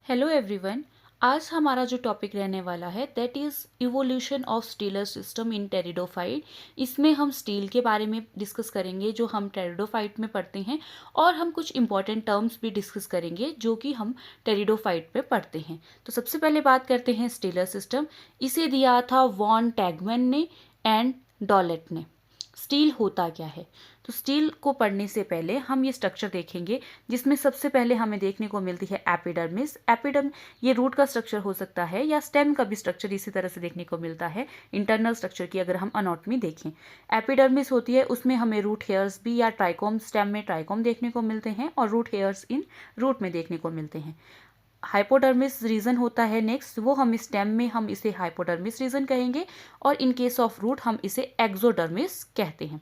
Hello everyone. आज हमारा जो टॉपिक रहने वाला है that is evolution of stealer system in pteridophyte. इसमें हम स्टील के बारे में डिस्कस करेंगे जो हम टेरिडोफाइट में पढ़ते हैं, और हम कुछ इंपॉर्टेंट टर्म्स भी डिस्कस करेंगे जो कि हम टेरिडोफाइट में पढ़ते हैं। तो सबसे पहले बात करते हैं स्टीलर सिस्टम। इसे दिया था वॉन टैगमैन ने एंड डॉलेट ने। स्टील होता क्या है? तो स्टील को पढ़ने से पहले हम ये स्ट्रक्चर देखेंगे, जिसमें सबसे पहले हमें देखने को मिलती है एपिडर्मिस। एपिडर्म ये रूट का स्ट्रक्चर हो सकता है या स्टेम का भी स्ट्रक्चर इसी तरह से देखने को मिलता है इंटरनल स्ट्रक्चर की अगर हम अनाटॉमी देखें। एपिडर्मिस होती है, उसमें हमें रूट हेयर्स भी या ट्राइकोम, स्टेम में ट्राइकोम देखने को मिलते हैं और रूट हेयर्स इन रूट में देखने को मिलते हैं। हाइपोडर्मिस रीजन होता है नेक्स्ट, वो हम स्टेम में हम इसे हाइपोडर्मिस रीजन कहेंगे, और इन केस ऑफ रूट हम इसे एक्सोडर्मिस कहते हैं।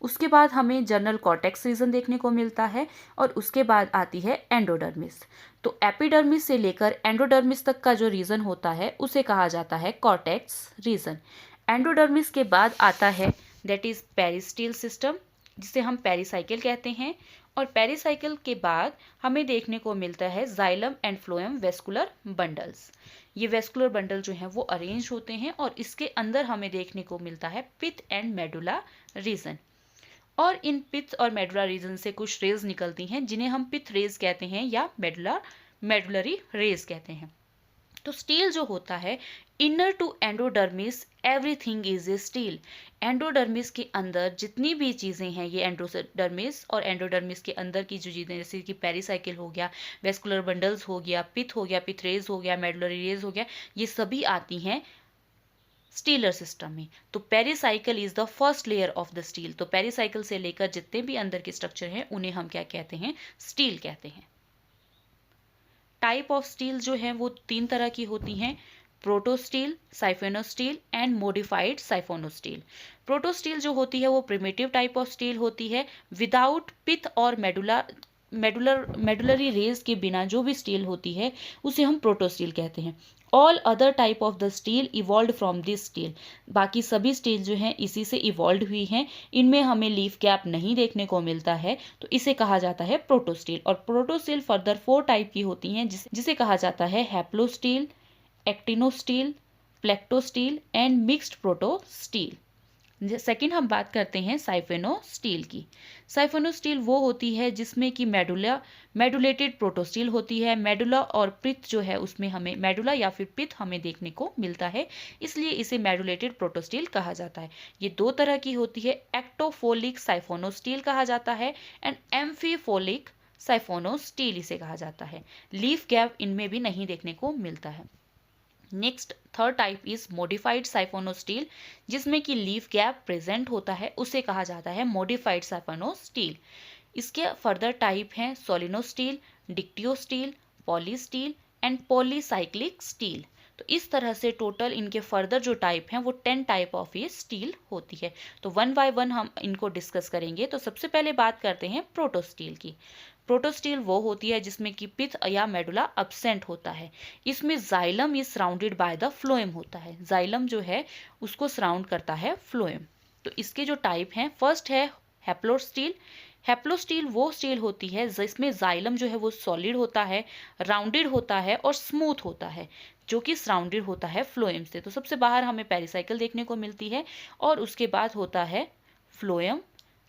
उसके बाद हमें जर्नल कॉर्टेक्स रीजन देखने को मिलता है, और उसके बाद आती है एंडोडर्मिस। तो एपिडर्मिस से लेकर एंडोडर्मिस तक का जो रीजन होता है उसे कहा जाता है कॉर्टेक्स रीजन। एंडोडर्मिस के बाद आता है दैट इज पेरिस्टील सिस्टम, जिसे हम पेरिसाइकिल कहते हैं। और पेरिसाइकिल के बाद हमें देखने को मिलता है xylem and phloem vascular bundles. ये वेस्कुलर बंडल जो हैं वो अरेंज होते हैं, और इसके अंदर हमें देखने को मिलता है पिथ एंड मेडुला रीजन। और इन पिथ और मेडुला रीजन से कुछ रेज निकलती हैं जिन्हें हम पिथ रेज कहते हैं या मेडुलरी रेज कहते हैं। तो स्टील जो होता है, inner to endodermis everything is a stele. Endodermis के अंदर जितनी भी चीज़ें हैं, ये एंडोडर्मिस और एंडोडर्मिस के अंदर की जो चीज़ें जैसे कि पेरिसाइकिल हो गया, वेस्कुलर बंडल्स हो गया, पिथ हो गया, पिथ रेज हो गया, मेडुलरी रेज हो गया, ये सभी आती हैं स्टीलर सिस्टम में। तो pericycle is the first layer of the steel. तो पेरिसाइकिल से लेकर जितने भी अंदर के स्ट्रक्चर हैं उन्हें हम क्या कहते हैं? स्टील कहते हैं। टाइप ऑफ स्टील जो है वो तीन तरह की होती हैं: प्रोटोस्टील, साइफोनोस्टील एंड मॉडिफाइड साइफोनोस्टील। प्रोटोस्टील जो होती है वो प्रिमिटिव टाइप ऑफ स्टील होती है, विदाउट पिथ और मेडुलरी रेज के बिना जो भी स्टील होती है उसे हम प्रोटोस्टील कहते हैं। All other type of the steel evolve from this steel. बाकी सभी स्टील जो हैं इसी से इवॉल्व हुई हैं, इनमें हमें लीफ गैप नहीं देखने को मिलता है, तो इसे कहा जाता है प्रोटोस्टील। और प्रोटोस्टील फर्दर 4 टाइप की होती हैं, जिसे कहा जाता है हैप्लोस्टील, एक्टिनोस्टील, प्लेक्टोस्टील एंड मिक्स्ड प्रोटोस्टील। सेकंड हम बात करते हैं साइफोनोस्टील की। साइफोनोस्टील वो होती है जिसमें कि मेडुलेटेड प्रोटोस्टील होती है। मेडुला और पिथ जो है उसमें हमें मेडुला या फिर पिथ हमें देखने को मिलता है, इसलिए इसे मेडुलेटेड प्रोटोस्टील कहा जाता है। ये दो तरह की होती है, एक्टोफोलिक साइफोनोस्टील कहा जाता है एंड एम्फीफोलिक साइफोनोस्टील इसे कहा जाता है। लीफ गैप इनमें भी नहीं देखने को मिलता है। Next third type is modified siphonostele, जिसमें कि लीफ गैप प्रेजेंट होता है, उसे कहा जाता है मॉडिफाइड साइफोनोस्टील। इसके फर्दर टाइप हैं सोलिनोस्टील, डिक्टियोस्टील, पॉलीस्टील एंड पॉलीसाइक्लिक स्टील। तो इस तरह से टोटल इनके फर्दर जो टाइप हैं वो 10 टाइप ऑफ ये स्टील होती है। तो वन बाय वन हम इनको डिस्कस करेंगे। तो सबसे पहले बात करते हैं प्रोटोस्टील की। प्रोटोस्टील वो होती है जिसमें कि पिथ या मेडुला अब्सेंट होता है। इसमें xylem is surrounded by the phloem होता है। जाइलम जो है उसको सराउंड करता है फ्लोएम। तो इसके जो टाइप हैं, फर्स्ट है हैप्लोस्टील। हैप्लोस्टील वो स्टील होती है जिसमें जाइलम जो है वो सॉलिड होता है, राउंडेड होता है और स्मूथ होता है, जो कि सराउंडेड होता है फ्लोएम से। तो सबसे बाहर हमें पेरिसाइकिल देखने को मिलती है, और उसके बाद होता है फ्लोएम,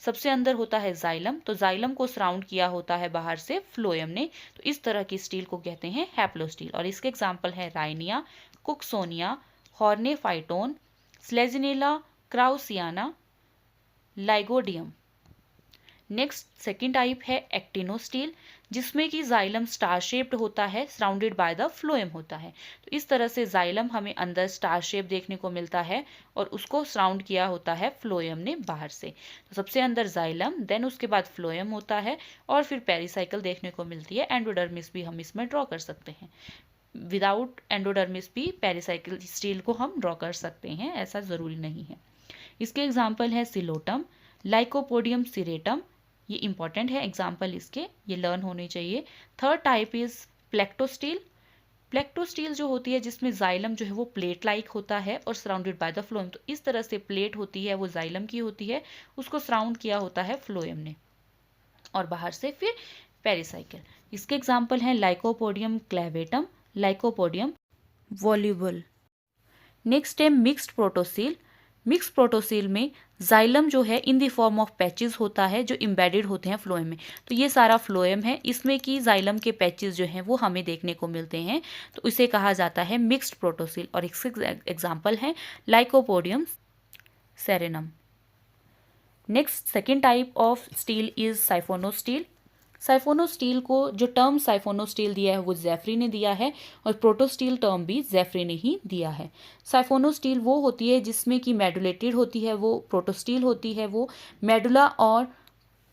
सबसे अंदर होता है जाइलम। तो जाइलम को सराउंड किया होता है बाहर से फ्लोएम ने। तो इस तरह की स्टील को कहते हैं हैप्लोस्टील। और इसके एग्जाम्पल है Rhynia, Cooksonia, Horneophyton, Selaginella, kraussiana, Lygodium. Next second type है एक्टिनोस्टील, जिसमें कि जाइलम स्टार शेप्ड होता है, सराउंडेड बाय द फ्लोएम होता है। तो इस तरह से जाइलम हमें अंदर स्टार शेप देखने को मिलता है, और उसको सराउंड किया होता है फ्लोएम ने बाहर से। तो सबसे अंदर जाइलम, देन उसके बाद फ्लोएम होता है, और फिर पेरिसाइकिल देखने को मिलती है। एंडोडर्मिस भी हम इसमें ड्रॉ कर सकते हैं। विदाउट एंडोडर्मिस भी पेरिसाइकिल स्टील को हम ड्रॉ कर सकते हैं, ऐसा ज़रूरी नहीं है। इसके एग्जाम्पल है सिलोटम, लाइकोपोडियम सिरेटम, ये इंपॉर्टेंट है एग्जाम्पल इसके, ये लर्न होने चाहिए। Third type is plectostele. Plectostele जो होती है जिसमें जाइलम जो है वो प्लेट लाइक होता है और सराउंडेड बाय द फ्लोएम। तो इस तरह से प्लेट होती है वो जाइलम की होती है, उसको सराउंड किया होता है फ्लोएम ने, और बाहर से फिर पेरिसाइकिल। इसके एग्जाम्पल हैं lycopodium clavatum, lycopodium voluble. Next है मिक्स्ड प्रोटोसील। मिक्स्ड प्रोटोसील में जाइलम जो है in the form of patches होता है जो इम्बेडेड होते हैं फ्लोएम में। तो ये सारा फ्लोएम है, इसमें कि जाइलम के पैचेस जो हैं वो हमें देखने को मिलते हैं, तो इसे कहा जाता है मिक्स्ड प्रोटोसील। और इसके एग्जाम्पल हैं Lycopodium cernuum. Next second type of stele is siphonostele. Siphonostele को जो टर्म साइफोनोस्टील दिया है वो जेफरी ने दिया है, और प्रोटोस्टील टर्म भी जेफरी ने ही दिया है। साइफोनोस्टील वो होती है जिसमें कि मेडुलेटेड होती है, वो प्रोटोस्टील होती है वो मेडुला और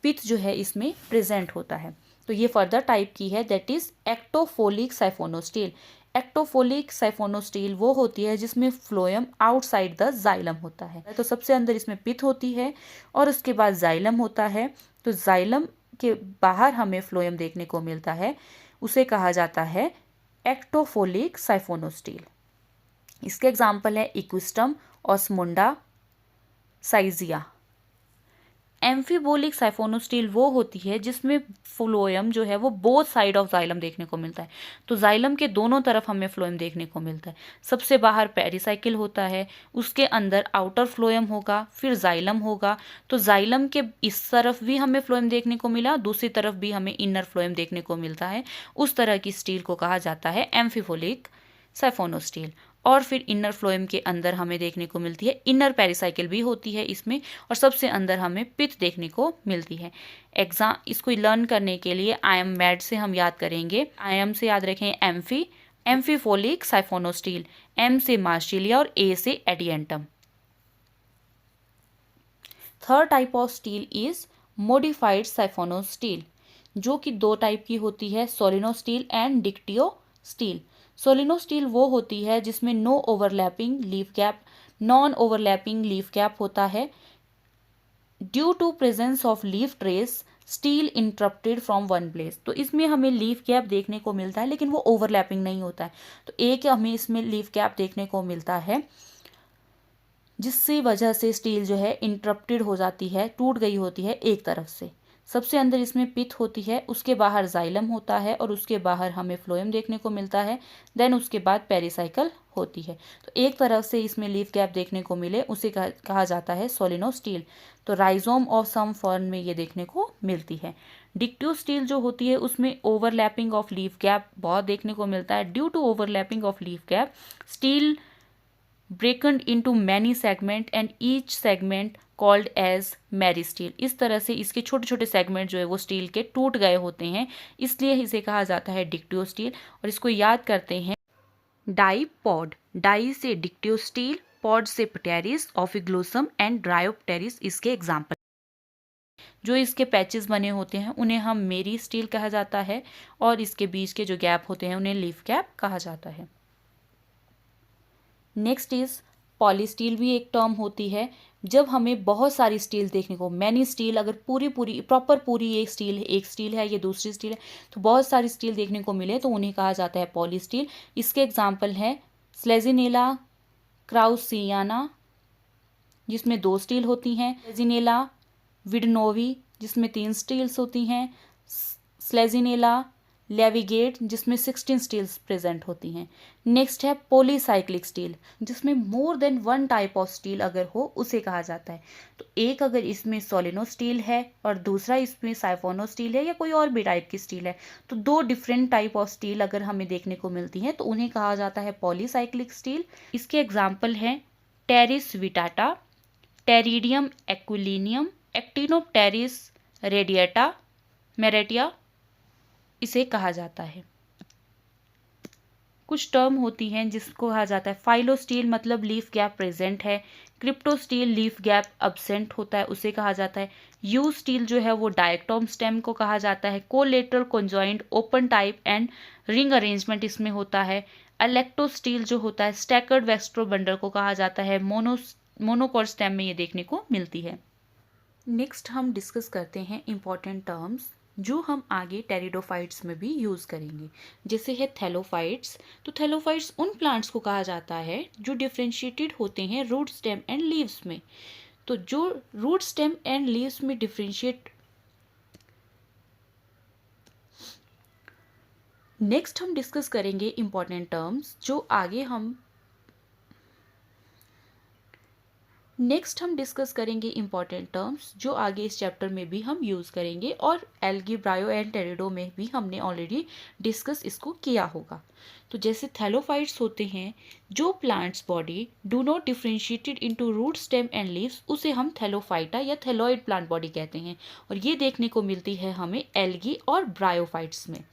पिथ जो है इसमें प्रेजेंट होता है। तो ये फर्दर टाइप की है, दैट इज एक्टोफोलिक साइफोनोस्टील। एक्टोफोलिक साइफोनोस्टील वो होती है जिसमें फ्लोएम आउटसाइड द जाइलम होता है। तो सबसे अंदर इसमें पिथ होती है और उसके बाद जाइलम होता है। तो जाइलम के बाहर हमें फ्लोएम देखने को मिलता है, उसे कहा जाता है एक्टोफोलिक साइफोनोस्टील। इसके एग्जाम्पल है इक्विस्टम, ऑस्मुंडा, साइजिया। एम्फीबोलिक साइफोनोस्टील वो होती है जिसमें फ्लोएम जो है वो बोथ साइड ऑफ जाइलम देखने को मिलता है। तो जाइलम के दोनों तरफ हमें फ्लोएम देखने को मिलता है। सबसे बाहर पेरिसाइकिल होता है, उसके अंदर आउटर फ्लोएम होगा, फिर जाइलम होगा। तो जाइलम के इस तरफ भी हमें फ्लोएम देखने को मिला, दूसरी तरफ भी हमें इनर फ्लोएम देखने को मिलता है। उस तरह की स्टील को कहा जाता है एम्फीबोलिक साइफोनोस्टील। और फिर इनर फ्लोएम के अंदर हमें देखने को मिलती है इनर पेरिसाइकिल भी होती है इसमें, और सबसे अंदर हमें पिथ देखने को मिलती है। इसको लर्न करने के लिए आई एम मैड से हम याद करेंगे। आई एम से याद रखें एम्फीफोलिक साइफोनोस्टील, एम से मार्सिलिया और ए से Adiantum. Third type of stele is modified siphonostele, जो कि दो टाइप की होती है, सोलिनोस्टील एंड डिक्टियो स्टील। सोलिनोस्टील वो होती है जिसमें no overlapping leaf gap, non overlapping leaf gap होता है। Due to presence of leaf trace stele interrupted from one place. तो इसमें हमें लीफ गैप देखने को मिलता है लेकिन वो ओवरलैपिंग नहीं होता है। तो एक हमें इसमें लीफ गैप देखने को मिलता है जिसकी वजह से स्टील जो है इंटरप्टेड हो जाती है, टूट गई होती है एक तरफ से। सबसे अंदर इसमें पिथ होती है, उसके बाहर जाइलम होता है और उसके बाहर हमें फ्लोएम देखने को मिलता है। देन उसके बाद पेरिसाइकिल होती है। तो एक तरफ से इसमें लीफ गैप देखने को मिले उसे कहा जाता है सोलिनोस्टील। तो राइजोम ऑफ सम फर्न में ये देखने को मिलती है। डिक्टियो स्टील जो होती है उसमें ओवरलैपिंग ऑफ लीफ गैप बहुत देखने को मिलता है। Due to overlapping of leaf gap stele broken into many segment and each segment called as meristele. इस तरह से इसके छोटे छोटे सेगमेंट जो है वो स्टील के टूट गए होते हैं, इसलिए इसे कहा जाता है डिक्टियो स्टील। और इसको याद करते हैं डाईपॉड, डाई से डिक्टियो स्टील, पॉड से पटेरिस, ऑफिग्लोसम एंड ड्रायोप्टेरिस इसके एग्जाम्पल। जो इसके पैचेस बने होते हैं उन्हें हम मेरी स्टील कहा जाता है, और इसके बीच के जो गैप होते हैं उन्हें लीफ गैप कहा जाता है। नेक्स्ट इज पॉलीस्टील भी एक टर्म होती है जब हमें बहुत सारी स्टील देखने को, मैनी स्टील, अगर पूरी पूरी एक स्टील है ये दूसरी स्टील है, तो बहुत सारी स्टील देखने को मिले तो उन्हें कहा जाता है पॉलीस्टील। इसके एग्जाम्पल है स्लेजिनेला क्राउसियाना जिसमें 2 स्टील होती हैं, स्लेजिनेला विडनोवी जिसमें 3 स्टील्स होती हैं, स्लेजिनेला लेविगेट जिसमें 16 स्टील्स प्रेजेंट होती हैं। नेक्स्ट है पॉलीसाइक्लिक स्टील जिसमें more than one type of steel अगर हो उसे कहा जाता है। तो एक अगर इसमें सोलिनो स्टील है और दूसरा इसमें साइफोनो स्टील है या कोई और भी टाइप की स्टील है, तो 2 डिफरेंट टाइप ऑफ स्टील अगर हमें देखने को मिलती हैं तो उन्हें कहा जाता है पॉलीसाइक्लिक स्टील। इसके एग्जाम्पल हैं टेरिस विटाटा, टेरिडियम एक्विलिनियम, एक्टिनोप्टेरिस रेडिएटा, मेरेटिया इसे कहा जाता है। कुछ टर्म होती हैं जिसको कहा जाता है फाइलो स्टील, मतलब लीफ गैप प्रेजेंट है। Crypto steel leaf gap absent होता है, उसे कहा जाता है। यू स्टील जो है वो डायक्टोम स्टेम को कहा जाता है। Collateral conjoint open type and ring arrangement इसमें होता है। इलेक्ट्रो स्टील जो होता है स्टैकर्ड वेस्ट्रो बंडल को कहा जाता है। मोनोकोर स्टेम में ये देखने को मिलती है। नेक्स्ट हम डिस्कस करते हैं इंपॉर्टेंट टर्म्स जो हम आगे टेरिडोफाइट्स में भी यूज़ करेंगे, जैसे है थैलोफाइट्स। तो थैलोफाइट्स उन प्लांट्स को कहा जाता है जो डिफ्रेंशिएटेड होते हैं रूट स्टेम एंड लीव्स में। तो जो रूट स्टेम एंड लीव्स में डिफ्रेंशिएट नेक्स्ट हम डिस्कस करेंगे इम्पॉर्टेंट टर्म्स जो आगे हम डिस्कस करेंगे इम्पॉर्टेंट टर्म्स जो आगे इस चैप्टर में भी हम यूज़ करेंगे, और एल्गी, ब्रायो एंड टेरिडो में भी हमने ऑलरेडी डिस्कस इसको किया होगा। तो जैसे थैलोफाइट्स होते हैं, जो plants body do not differentiated into root, stem and leaves, उसे हम थैलोफाइटा या थैलोइड प्लांट बॉडी कहते हैं, और ये देखने को मिलती है हमें एल्गी और ब्रायोफाइट्स में।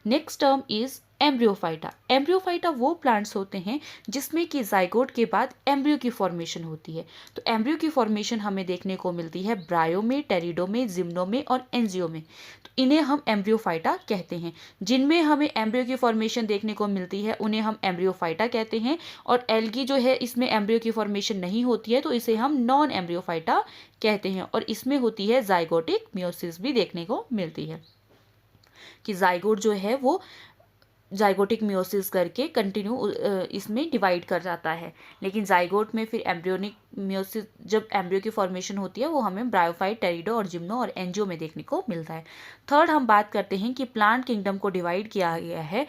Next term is Embryophyta. Embryophyta वो प्लांट्स होते हैं जिसमें कि जाइगोट के बाद एम्ब्रियो की फॉर्मेशन होती है। तो एम्ब्रियो की फॉर्मेशन हमें देखने को मिलती है ब्रायो में, टेरिडो में, जिम्नो में और एंजियो में। तो इन्हें हम एम्ब्रियोफाइटा कहते हैं। जिनमें हमें एम्ब्रियो की फॉर्मेशन देखने को मिलती है उन्हें हम एम्ब्रियोफाइटा कहते हैं, और एल्गी जो है इसमें एम्ब्रियो की फॉर्मेशन नहीं होती है तो इसे हम नॉन एम्ब्रियोफाइटा कहते हैं, और इसमें होती है जाइगोटिक मियोसिस भी देखने को मिलती है कि जाइगोट जो है वो जाइगोटिक मियोसिस करके कंटिन्यू इसमें डिवाइड कर जाता है। लेकिन जाइगोट में फिर एम्ब्रियोनिक मियोसिस, जब एम्ब्रियो की फॉर्मेशन होती है, वो हमें ब्रायोफाइट, टेरिडो और जिम्नो और एंजियो में देखने को मिलता है। थर्ड हम बात करते हैं कि प्लांट किंगडम को डिवाइड किया गया है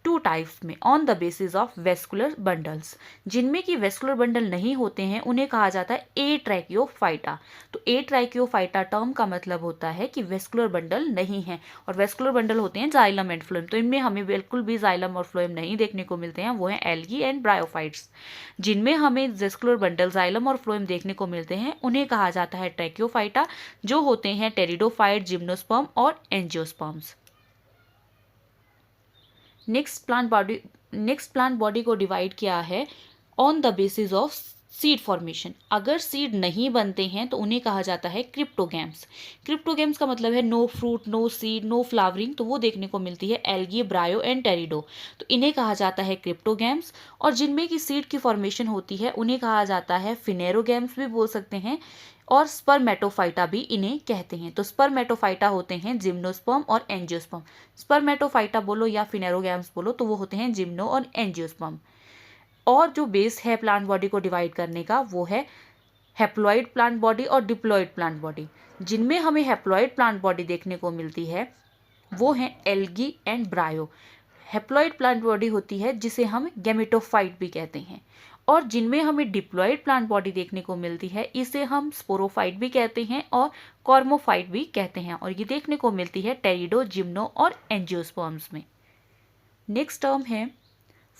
टू टाइप्स में on the basis of vascular bundles. जिनमें कि वेस्कुलर बंडल नहीं होते हैं उन्हें कहा जाता है ए ट्रैकियोफाइटा। तो ए ट्रैकियोफाइटा टर्म का मतलब होता है कि वेस्कुलर बंडल नहीं है, और वेस्कुलर बंडल होते हैं जाइलम एंड फ्लोएम। तो इनमें हमें बिल्कुल भी जाइलम और फ्लोएम नहीं देखने को मिलते हैं, वो हैं एल्गी एंड ब्रायोफाइट्स। जिनमें हमें वेस्कुलर बंडल, जाइलम और फ्लोएम देखने को मिलते हैं उन्हें कहा जाता है ट्रैकियोफाइटा, जो होते हैं टेरिडोफाइट, जिम्नोस्पर्म और एंजियोस्पर्म्स। नेक्स्ट प्लांट बॉडी को डिवाइड किया है on the basis of seed formation. अगर सीड नहीं बनते हैं तो उन्हें कहा जाता है क्रिप्टोगैम्स। क्रिप्टोगैम्स का मतलब है no fruit, no seed, no flowering, तो वो देखने को मिलती है एल्गी, ब्रायो एंड टेरिडो। तो इन्हें कहा जाता है क्रिप्टोगैम्स। और जिनमें की सीड की फॉर्मेशन होती है उन्हें कहा जाता है फिनेरोगैम्स भी बोल सकते हैं, और स्पर्मेटोफाइटा भी इन्हें कहते हैं। तो स्पर्मेटोफाइटा होते हैं जिम्नोस्पर्म और एंजियोस्पर्म। स्पर्मेटोफाइटा बोलो या फिनेरोगैम्स बोलो तो वो होते हैं जिम्नो और एंजियोस्पर्म। और जो बेस है प्लांट बॉडी को डिवाइड करने का वो है हैप्लॉइड प्लांट बॉडी और डिप्लॉइड प्लांट बॉडी। जिनमें हमें हैप्लॉइड प्लांट बॉडी देखने को मिलती है वो है algae and ब्रायो। Haploid plant body होती है जिसे हम गैमेटोफाइट भी कहते हैं, और जिनमें हमें डिप्लॉइड प्लांट बॉडी देखने को मिलती है इसे हम स्पोरोफाइट भी कहते हैं और कॉर्मोफाइट भी कहते हैं, और ये देखने को मिलती है टेरिडो, जिम्नो और एंजियोस्पर्म्स में। नेक्स्ट टर्म है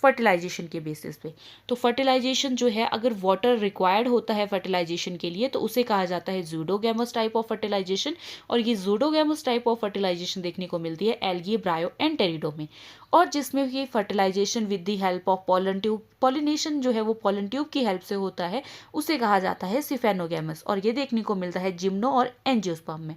फर्टिलाइजेशन के बेसिस पे। तो फर्टिलाइजेशन जो है, अगर वाटर रिक्वायर्ड होता है फर्टिलाइजेशन के लिए तो उसे कहा जाता है जूडोगैमस टाइप ऑफ फर्टिलाइजेशन, और ये जूडोगैमस टाइप ऑफ फर्टिलाइजेशन देखने को मिलती है एल्गी, ब्रायो एंड टेरिडो में। और जिसमें कि fertilization with the help of pollen tube, pollination जो है वो पॉलन ट्यूब की हेल्प से होता है, उसे कहा जाता है सिफेनोगैमस, और ये देखने को मिलता है जिम्नो और एंजियोस्पर्म में।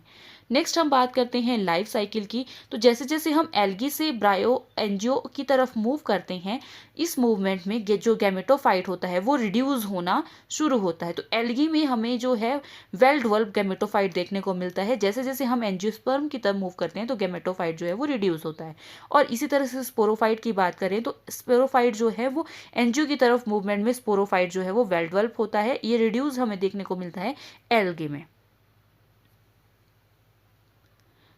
नेक्स्ट हम बात करते हैं लाइफ साइकिल की। तो जैसे जैसे हम एल्गी से ब्रायो, एंजियो की तरफ मूव करते हैं, इस मूवमेंट में जो गैमेटोफाइट होता है वो रिड्यूस होना शुरू होता है। तो एल्गी में हमें जो है वेल डेवलप्ड गैमेटोफाइट देखने को मिलता है। जैसे जैसे हम एंजियोस्पर्म की तरफ मूव करते हैं तो गैमेटोफाइट जो है वो रिड्यूस होता है। और इसी तरह से स्पोरोफाइट की बात करें तो स्पोरोफाइट जो है वो एंजियो की तरफ मूवमेंट में स्पोरोफाइट जो है वो वेल डेवलप होता है। ये रिड्यूस हमें देखने को मिलता है एल्गी में।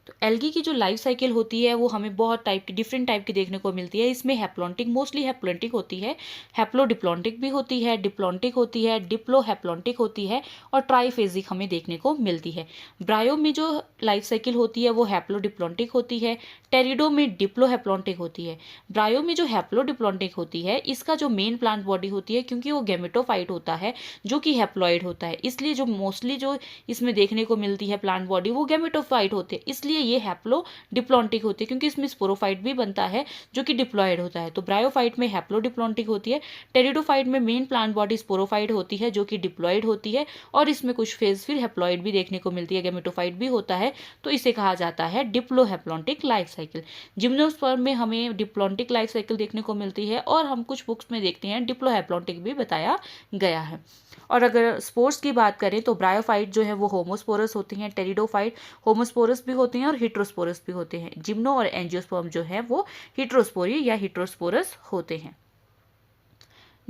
तो एल्गी की जो लाइफ साइकिल होती है वो हमें बहुत डिफरेंट टाइप की देखने को मिलती है। इसमें हैप्लॉन्टिक, मोस्टली हैप्लॉन्टिक होती है, हैप्लोडिप्लॉन्टिक भी होती है, डिप्लॉन्टिक होती है, डिप्लो हैप्लॉन्टिक होती है, और ट्राइफेजिक हमें देखने को मिलती है। ब्रायो में जो लाइफ साइकिल होती है वो हैप्लोडिप्लॉन्टिक होती है, टेरिडो में डिप्लो हैप्लॉन्टिक होती है। ब्रायो में जो हैप्लोडिप्लॉन्टिक होती है इसका जो मेन प्लांट बॉडी होती है, क्योंकि वो गैमेटोफाइट होता है जो कि हैप्लॉइड होता है, इसलिए जो मोस्टली जो इसमें देखने को मिलती है प्लांट बॉडी वो गैमेटोफाइट होती है, इसलिए ये हैप्लो डिप्लॉन्टिक होती है, क्योंकि इसमें स्पोरोफाइट भी बनता है जो कि डिप्लॉयड होता है। तो ब्रायोफाइट में हैप्लो डिप्लॉन्टिक होती है, टेरिडोफाइट में मेन प्लांट बॉडी स्पोरोफाइट होती है जो कि डिप्लॉयड होती है, और इसमें कुछ फेज फिर हैप्लॉइड भी देखने को मिलती है, गैमेटोफाइट भी होता है, तो इसे कहा जाता है Diplo haplontic life cycle. Gymnosperm में हमें डिप्लॉन्टिक लाइफ साइकिल देखने को मिलती है, और हम कुछ बुक्स में देखते हैं डिप्लो हैप्लॉन्टिक भी बताया गया है। और अगर स्पोर्स की बात करें तो ब्रायोफाइट जो है वो होमोस्पोरस होती हैं, टेरिडोफाइट होमोस्पोरस भी होते हैं और हिट्रोस्पोरस भी होते हैं। जिम्नो और एंजियोस्पर्म जो है वो हिट्रोस्पोरी या हिट्रोस्पोरस होते हैं।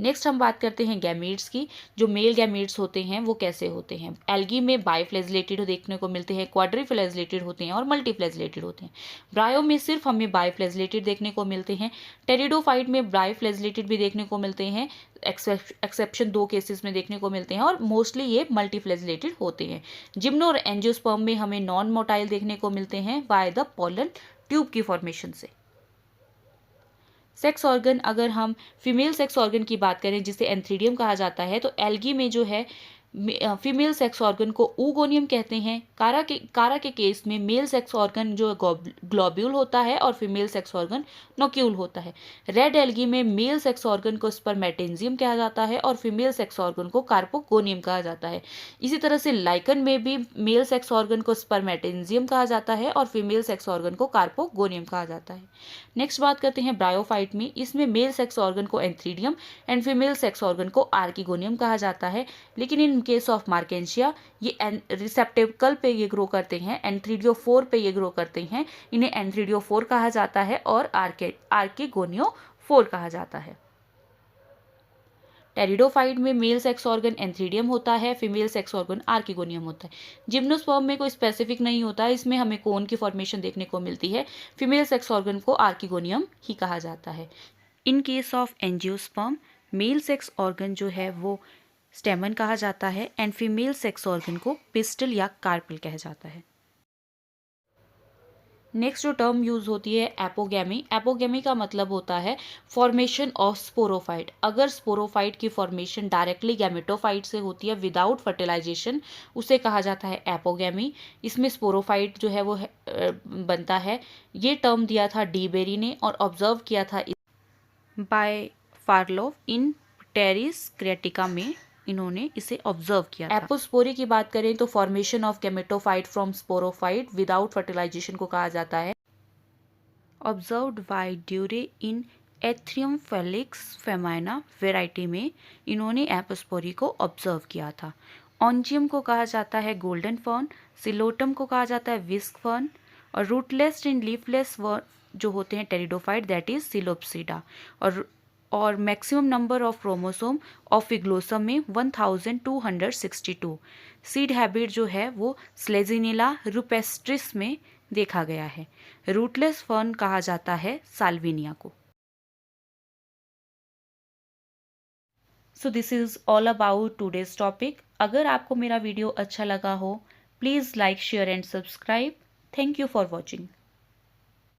नेक्स्ट हम बात करते हैं गैमीट्स की। जो मेल गैमीट्स होते हैं वो कैसे होते हैं। एल्गी में बाइफ्लैजिलेटेड देखने को मिलते हैं, क्वाड्रिफ्लैजिलेटेड होते हैं और मल्टीफ्लैजिलेटेड होते हैं। ब्रायो में सिर्फ हमें बाइफ्लैजिलेटेड देखने को मिलते हैं। टेरिडोफाइट में बाइफ्लैजिलेटेड भी देखने को मिलते हैं, एक्सेप्शन 2 केसेस में देखने को मिलते हैं, और मोस्टली ये मल्टीफ्लैजिलेटेड होते हैं। जिम्नो और एंजियोस्पर्म में हमें नॉन मोटाइल देखने को मिलते हैं बाय द पोलन ट्यूब की फॉर्मेशन से। सेक्स ऑर्गन, अगर हम फीमेल सेक्स ऑर्गन की बात करें जिसे एंथ्रीडियम कहा जाता है, तो एल्गी में जो है फीमेल सेक्स ऑर्गन को ऊगोनियम कहते हैं। कारा के केस में मेल सेक्स ऑर्गन जो ग्लोब्यूल होता है और फीमेल सेक्स ऑर्गन नोक्यूल होता है। रेड एल्गी में मेल सेक्स ऑर्गन को स्पर्मेटेंजियम कहा जाता है और फीमेल सेक्स ऑर्गन को कार्पोगोनियम कहा जाता है। इसी तरह से लाइकन में भी मेल सेक्स ऑर्गन को स्पर्मेटेंजियम कहा जाता है और फीमेल सेक्स ऑर्गन को कार्पोगोनियम कहा जाता है। नेक्स्ट बात करते हैं ब्रायोफाइट में। इसमें मेल सेक्स ऑर्गन को antheridium and female sex organ को आर्किगोनियम कहा जाता है। लेकिन इन केस ऑफ मार्केंशिया ये रिसेप्टेकल पे ये ग्रो करते हैं, एंथ्रीडियोफोर पे ये ग्रो करते हैं। इन्हें एंथ्रीडियोफोर कहा जाता है और आर्किगोनियोफोर कहा जाता है। टेरिडोफाइट में मेल सेक्स ऑर्गन एंथ्रीडियम होता है, फीमेल सेक्स ऑर्गन आर्किगोनियम होता है। जिम्नोस्पर्म में कोई स्पेसिफिक नहीं होता, इसमें हमें कोन की फॉर्मेशन देखने को मिलती है। फीमेल सेक्स ऑर्गन को आर्किगोनियम ही कहा जाता है। In case of angiosperm male sex organ जो है वो स्टेमन कहा जाता है एंड फीमेल सेक्स ऑर्गन को पिस्टल या कार्पल कहा जाता है। नेक्स्ट जो टर्म यूज होती है एपोगैमी। एपोगैमी का मतलब होता है फॉर्मेशन ऑफ स्पोरोफाइट। अगर स्पोरोफाइट की फॉर्मेशन डायरेक्टली गैमेटोफाइट से होती है विदाउट फर्टिलाइजेशन, उसे कहा जाता है एपोगैमी। इसमें स्पोरोफाइट जो है वो बनता है। ये टर्म दिया था डी बेरी ने और ऑब्जर्व किया था बाय फार्लोव इन टेरिस क्रिएटिका में, इन्होंने इसे ऑब्जर्व किया था। एपोस्पोरी की बात करें तो formation of gametophyte from sporophyte without fertilization को कहा जाता है। Observed by Druery in Athyrium filix femina variety में इन्होंने एपोस्पोरी को ऑब्जर्व किया था। ऑन्जियम को कहा जाता है गोल्डन फर्न, सिलोटम को कहा जाता है विस्क फर्न, और रूटलेस एंड लीफलेस जो होते हैं टेरिडोफाइट दैट इज सिलोप्सिडा। और maximum number of chromosome of Ophioglossum में 1262। सीड हैबिट जो है वो स्लेजिनिला रुपेस्ट्रिस में देखा गया है। रूटलेस फर्न कहा जाता है साल्विनिया को। So this is all about today's topic. अगर आपको मेरा वीडियो अच्छा लगा हो please like share and subscribe. Thank you for watching.